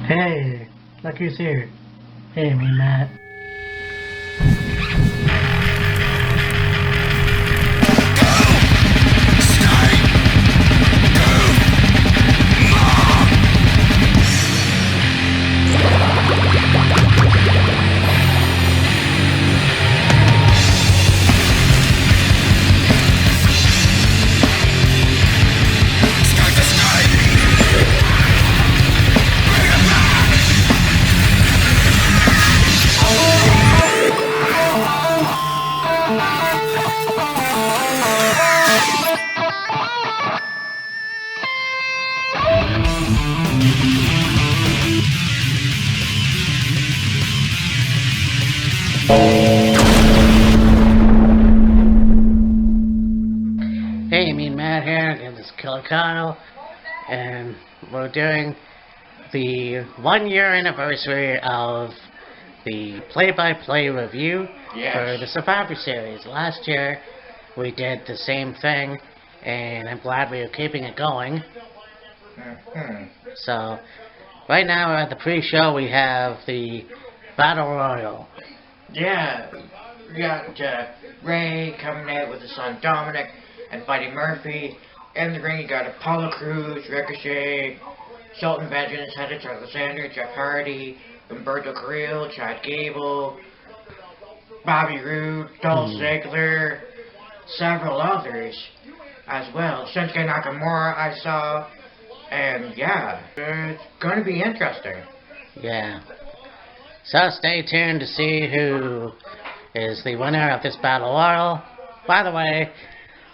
Hey, look who's here. Hey, me, Matt. Hey, me and Matt here, and this is Killer Kyle, and we're doing the 1 year anniversary of the play-by-play review for the Survivor Series. Last year, we did the same thing, and I'm glad we are keeping it going. So, right now at the pre-show, we have the Battle Royal. Yeah, we got Ray coming out with his son Dominic and Buddy Murphy. In the ring, you got Apollo Crews, Ricochet, Shelton Benjamin, Cedric Alexander, Jeff Hardy, Humberto Carrillo, Chad Gable, Bobby Roode, Dolph Ziggler, several others as well. Shinsuke Nakamura I saw, and yeah, it's going to be interesting. Yeah. So stay tuned to see who is the winner of this Battle Royal. By the way,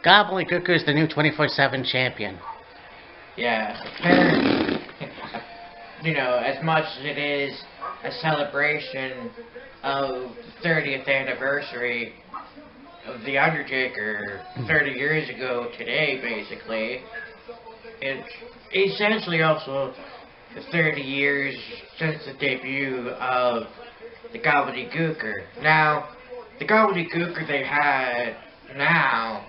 Gobbledygooker is the new 24/7 champion. Yeah, you know, as much as it is a celebration of the 30th anniversary of The Undertaker 30 years ago today, basically, it's essentially also the 30 years since the debut of the Gobbledygooker. Now, the Gobbledygooker they had now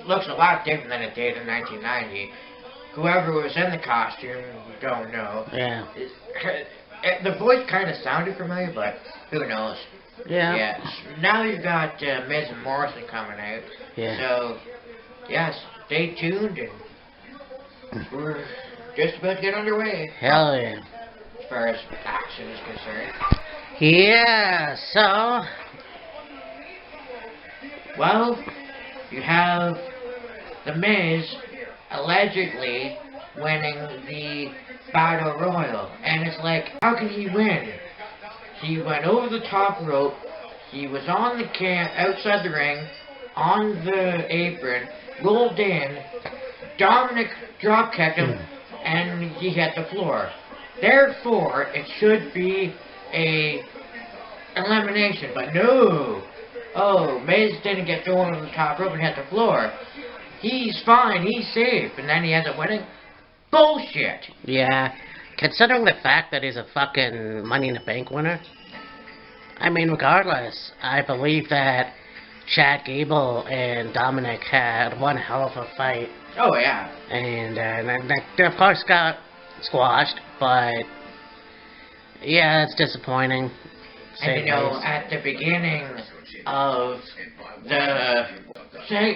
looks a lot different than it did in 1990. Whoever was in the costume, don't know. Yeah. The voice kind of sounded familiar, but who knows? Yeah. Now you've got Miz and Morrison coming out. Yeah. So, yes, stay tuned, and we're just about to get underway. Hell yeah. As far as action is concerned. Yeah, so... Well, you have The Miz allegedly winning the Battle Royal. And it's like, how can he win? He went over the top rope. He was on the outside the ring, on the apron, rolled in. Dominic drop kicked him, and he hit the floor. Therefore, it should be a elimination, but no. Oh, Miz didn't get thrown on the top rope and hit the floor. He's fine, he's safe, and then he ends up winning? Bullshit! Yeah, considering the fact that he's a fucking Money in the Bank winner, I mean, regardless, I believe that Chad Gable and Dominic had one hell of a fight. Oh, yeah. And they, of course, got squashed, but yeah, it's disappointing. And you know, at the beginning of the,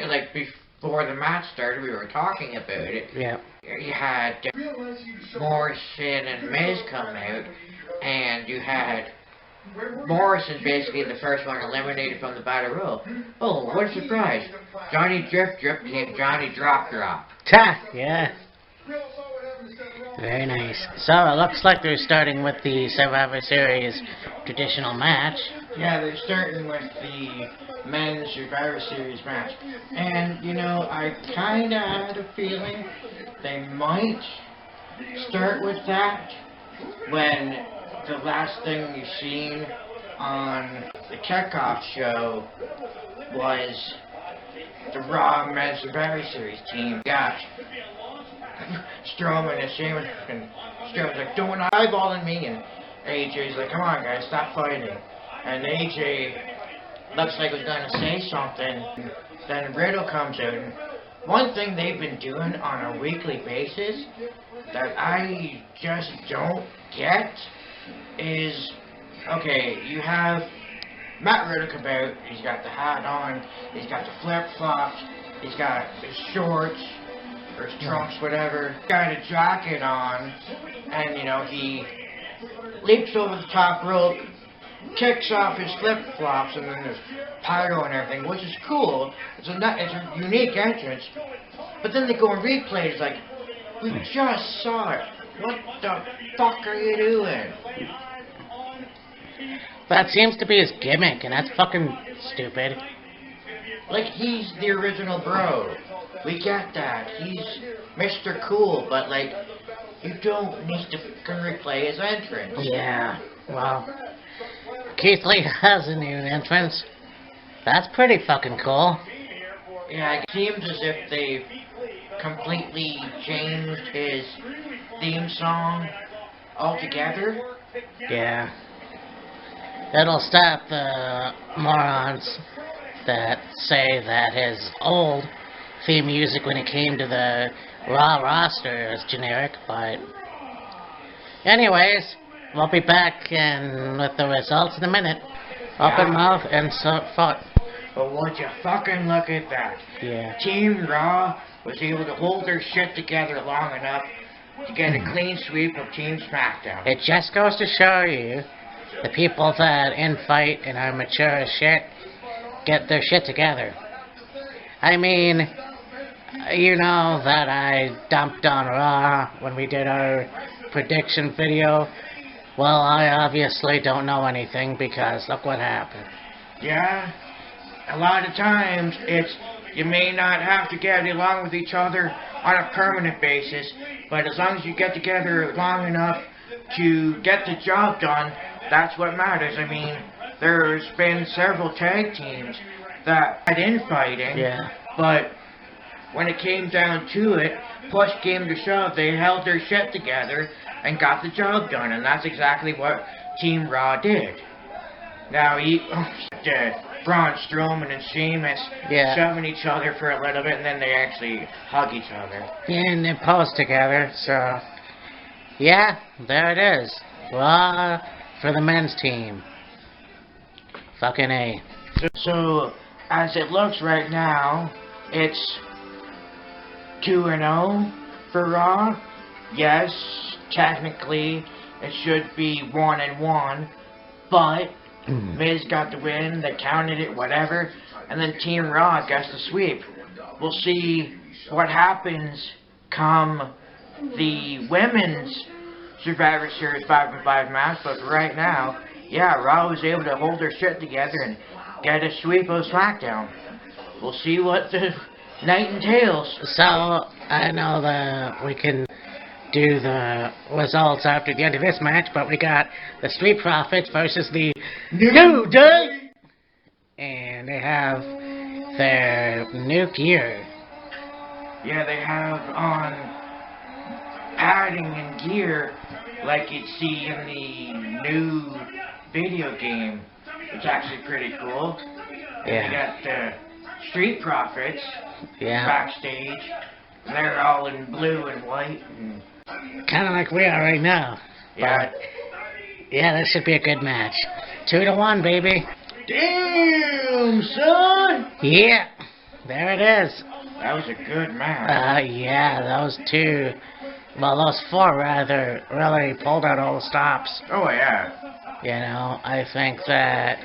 like, before the match started, we were talking about it. Yeah. You had Morrison and Miz come out, and you had Morrison basically the first one eliminated from the Battle Royal. Oh, what a surprise. Johnny Drip Drip became Johnny Drop Drop. Ta! Yeah. Very nice. So, it looks like they're starting with the Survivor Series traditional match. Yeah, they're starting with the men's Survivor Series match. And, you know, I kinda had a feeling they might start with that when the last thing you've seen on the kickoff show was the Raw Men's Survivor Series team. Gosh. Strowman and Sheamus, and Strowman's like, don't eyeballing me, and AJ's like, come on guys, stop fighting. And AJ looks like he's going to say something. Then Riddle comes out, and one thing they've been doing on a weekly basis that I just don't get is, okay, you have Matt Riddick about, he's got the hat on, he's got the flip-flops, he's got his shorts, or his trunks, whatever, got a jacket on, and, you know, he leaps over the top rope, kicks off his flip-flops, and then there's pyro and everything, which is cool. It's a unique entrance. But then they go and replay it. It's like, we just saw it. What the fuck are you doing? That seems to be his gimmick, and that's fucking stupid. Like, he's the original bro. We get that. He's Mr. Cool, but, like, you don't need to fucking replay his entrance. Yeah, well, Keith Lee has a new entrance. That's pretty fucking cool. Yeah, it seems as if they've completely changed his theme song altogether. Yeah. It'll stop the morons that say that his old theme music when it came to the Raw roster is generic, but anyways, we'll be back with the results in a minute. Open mouth and so fought. But would you fucking look at that? Yeah. Team Raw was able to hold their shit together long enough to get a clean sweep of Team SmackDown. It just goes to show you the people that infight and are mature as shit get their shit together. I mean, you know that I dumped on Raw when we did our prediction video. Well, I obviously don't know anything because look what happened. Yeah, a lot of times it's, you may not have to get along with each other on a permanent basis, but as long as you get together long enough to get the job done, that's what matters. I mean, there's been several tag teams that had infighting, but when it came down to it, push came to shove, they held their shit together and got the job done, and that's exactly what Team Raw did. Now, Braun Strowman and Sheamus shoving each other for a little bit, and then they actually hug each other. Yeah, and they pose together, so yeah, there it is. Raw for the men's team. Fucking A. So, as it looks right now, it's 2-0 for Raw. Yes, technically it should be 1-1, but Miz got the win, they counted it, whatever, and then Team Raw gets the sweep. We'll see what happens come the women's Survivor Series 5-on-5 match, but right now, yeah, Raw was able to hold their shit together and get a sweep of SmackDown. We'll see what the night entails. So, I know that we can do the results after the end of this match, but we got the Street Profits versus the New Day, and they have their new gear. Yeah, they have on padding and gear like you'd see in the new video game. It's actually pretty cool. Yeah. They got the Street Profits backstage. They're all in blue and white. And kind of like we are right now. yeah. But, yeah, that should be a good match. 2-1, baby. Damn, son! Yeah, there it is. That was a good match. Yeah, those four rather, really pulled out all the stops. Oh, yeah. You know, I think that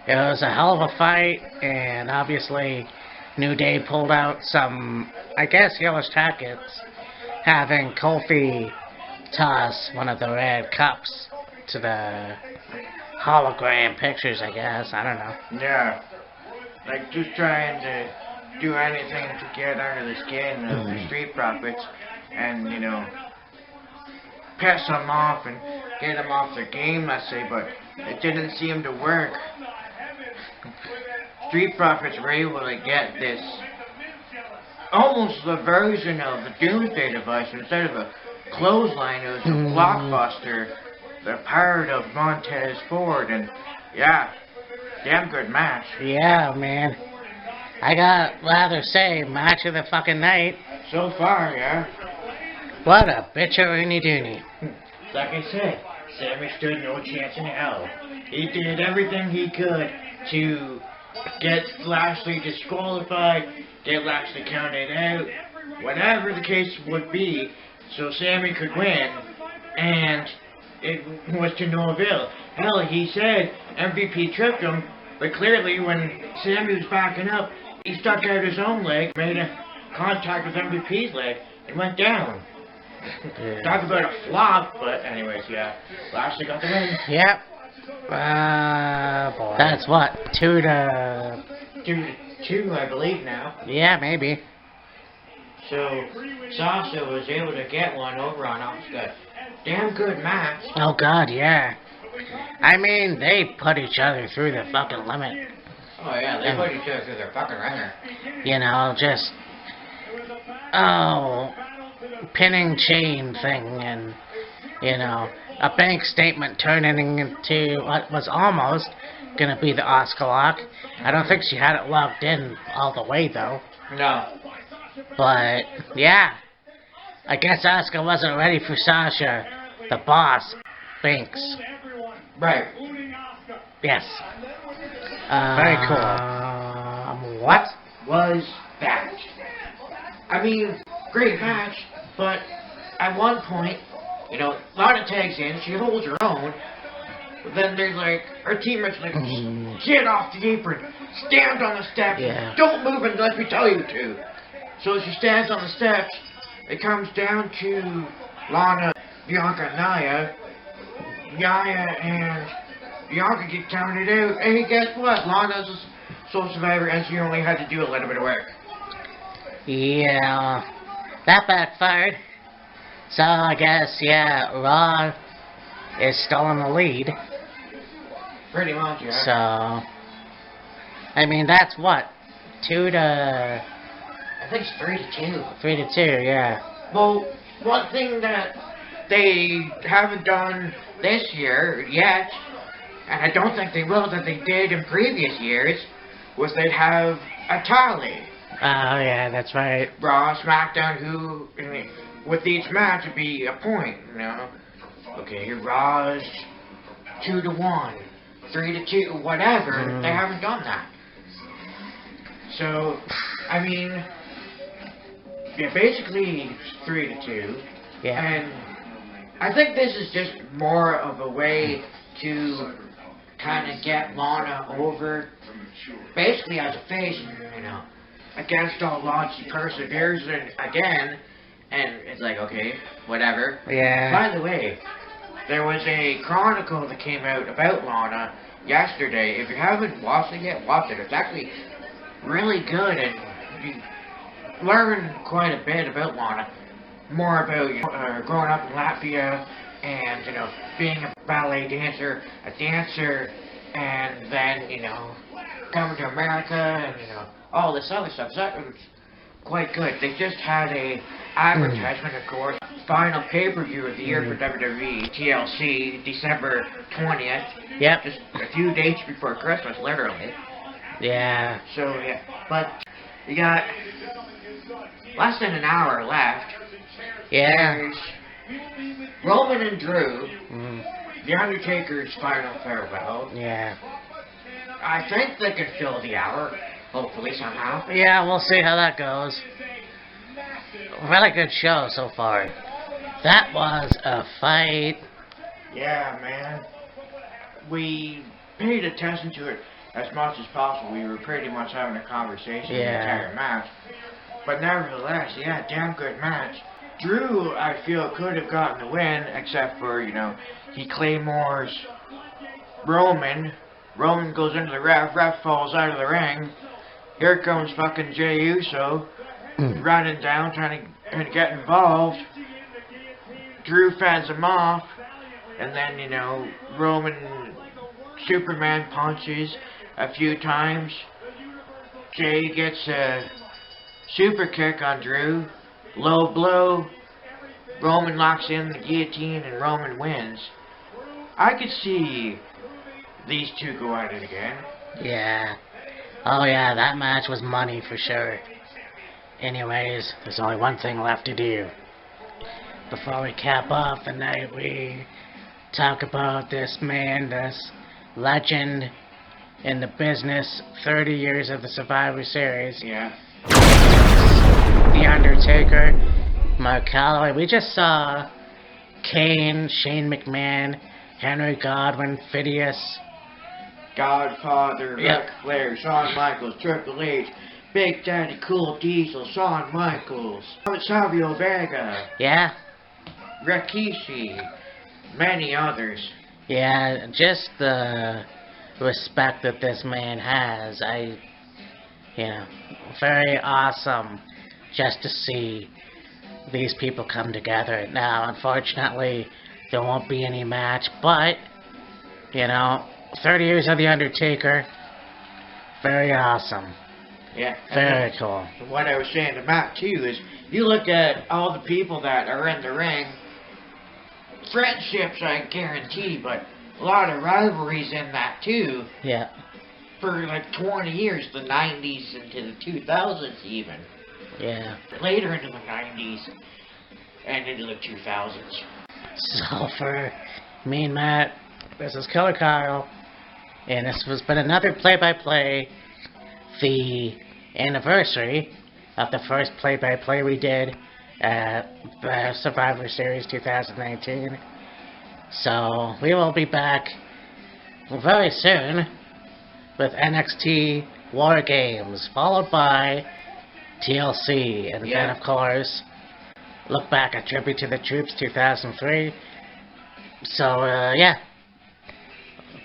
it was a hell of a fight, and obviously New Day pulled out some, I guess, yellowish tactics, having Kofi toss one of the red cups to the hologram pictures, I guess. I don't know. Yeah. Like, just trying to do anything to get under the skin of the Street Profits and, you know, piss them off and get them off their game, let's say, but it didn't seem to work. Street Profits were able to get this almost the version of the Doomsday Device. Instead of a clothesline, it was a blockbuster, the Pirate of Montez Ford, and yeah, damn good match. Yeah, man. I got rather say match of the fucking night. So far, yeah. What a bitcheroony doony. Like I said, Sammy stood no chance in hell. He did everything he could to get Lashley disqualified, get Lashley counted out, whatever the case would be, so Sammy could win, and it was to no avail. Hell, he said MVP tripped him, but clearly when Sammy was backing up, he stuck out his own leg, made a contact with MVP's leg, and went down. Yeah. Talk about a flop, but anyways, yeah. Lashley got the win. Yep. Boy. That's what? 2-2, 2-2, I believe now. yeah, maybe. So, Sasha was able to get one over on Asuka. Damn good match. Oh god, yeah. I mean, they put each other through the fucking limit. Oh yeah, they put each other through their fucking ringer. You know, just... Oh... pinning chain thing, and, you know, a bank statement turning into what was almost gonna be the Asuka lock. I don't think she had it locked in all the way, though. No. But, yeah. I guess Asuka wasn't ready for Sasha, the boss, Banks. Right. Yes. Very cool. What? Was that? I mean, great match, but at one point, you know, Lana tags in, she holds her own, but then there's like, her teammates like, get off the apron, stand on the steps, Yeah. don't move unless we tell you to. So she stands on the steps, it comes down to Lana, Bianca, Nia. Nia and Bianca get counted out, and guess what? Lana's a sole survivor, and she only had to do a little bit of work. Yeah. That backfired. So I guess, yeah, Raw is still in the lead. Pretty much, yeah. So, I mean, that's what? 2-3-2, I think it's 3-2. yeah. Well, one thing that they haven't done this year yet, and I don't think they will, that they did in previous years, was they'd have a tally. Oh, yeah, that's right. Raw, SmackDown, who, I mean, with each match would be a point, you know. Okay, Raw's 2-1, 3-2, whatever. They haven't done that. So, I mean, yeah, basically it's 3-2. Yeah. And I think this is just more of a way to kind of get Lana over, basically as a face, you know. Against all odds, she perseveres again, and it's like, okay, whatever. Yeah. By the way, there was a chronicle that came out about Lana yesterday. If you haven't watched it yet, watch it. It's actually really good, and you learn quite a bit about Lana. More about, you know, growing up in Latvia, and, you know, being a ballet dancer, and then, you know, coming to America, and, you know, all this other stuff. So that was quite good. They just had a advertisement, of course. Final pay-per-view of the year for WWE, TLC, December 20th. Yep. Just a few days before Christmas, literally. Yeah. So, yeah. But you got less than an hour left. Yeah. There's Roman and Drew, Mm. The Undertaker's final farewell. Yeah. I think they can fill the hour, hopefully, somehow. Yeah, we'll see how that goes. Really good show so far. That was a fight. Yeah, man. We paid attention to it as much as possible. We were pretty much having a conversation the entire match. But nevertheless, yeah, damn good match. Drew, I feel, could have gotten the win, except for, you know, he claymores Roman. Roman goes into the ref falls out of the ring. Here comes fucking Jey Uso, running down, trying to get involved. Drew fends him off, and then, you know, Roman Superman punches a few times. Jey gets a super kick on Drew. Low blow. Roman locks in the guillotine, and Roman wins. I could see these two go at it again. Yeah. Oh yeah, that match was money for sure. Anyways, there's only one thing left to do. before we cap off the night, we talk about this man, this legend in the business, 30 years of the Survivor Series. Yeah. The Undertaker, Mark Calloway. We just saw Kane, Shane McMahon, Henry Godwin, Phineas, Godfather, Yep. Ric Flair, Shawn Michaels, Triple H, Big Daddy Cool Diesel, Shawn Michaels, Savio Vega, yeah, Rikishi, many others. yeah, just the respect that this man has. Very awesome just to see these people come together. Now, unfortunately, there won't be any match, but, 30 years of The Undertaker, very awesome. Yeah. Very cool. What I was saying to Matt too is, you look at all the people that are in the ring, friendships I guarantee, but a lot of rivalries in that too. Yeah, For like 20 years, the 90s into the 2000s even. yeah. Later into the 90s and into the 2000s. So for me and Matt, this is Killer Kyle, and this has been another play-by-play, the anniversary of the first play-by-play we did at the Survivor Series 2019. So we will be back very soon with NXT War Games, followed by TLC, and Yeah. then of course look back at Tribute to the Troops 2003. So yeah,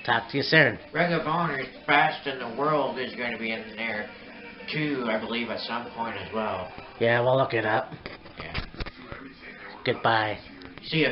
talk to you soon. Ring of Honor's Best in the World is going to be in there too, I believe, at some point as well. Yeah, we'll look it up. Yeah. Goodbye. See ya.